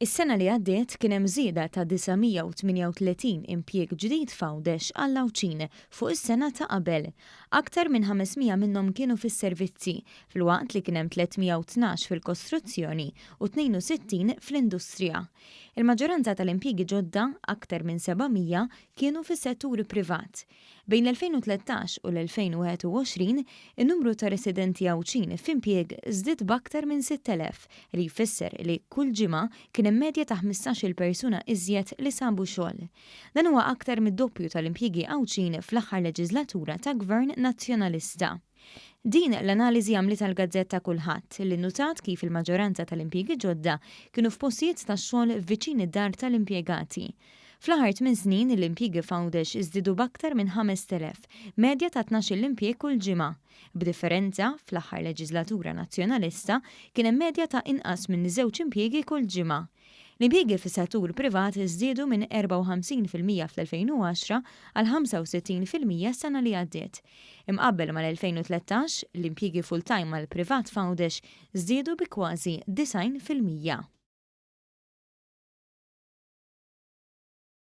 Is-sena li għaddiet kien hemm żieda ta' 938 impjieg ġdid f'Għawdex għall-Lawċin fuq is-sena ta' qabel. Aktar minn 500 minnhom kienu fis-servizzi, filwaqt li kien hemm 312 fil-kostruzzjoni u 62 fl-industrija. Il-maġġoranza tal-impjiegi ġodda, aktar minn 700, kienu fis-settur privat. Bejn l-2013 u l-2021, in-numru ta' residenti Għawċin f'impjieg żdied b'aktar minn 6,000 li jfisser li kull ġimgħa kien hemm medja ta' 15-il persuna iżjed li sabu xogħol. Dan huwa aktar mid-doppju tal-impjiegi Għawċin fl-aħħar leġislatura ta' Gvern Nazzjonalista. Din l-analiżi għamlet tal-Gazzetta Kulħadd li nnutat kif il-maġġoranza tal-impjiegi ġodda kienu f'postijiet tax-xogħol viċin id-dar tal-impjegati. Fl-aħħar 8 snin l-impjiegi f'Għawdex iżdiedu b'aktar minn 5,000, medja ta' 12 impjieg kull ġimgħa. B'differenza, fl-aħħar leġislatura nazzjonalista kien hemm medja ta' inqas minn 2 impjiegi kull ġimgħa. L-impjiegi fis-settur privat iżdiedu minn 54% fl-2010 għal 65% s-sena li għaddiet. Imqabbel mal-2013, l-impjiegi full-time mal-privat f'Għawdex żdiedu bi kważi 90%.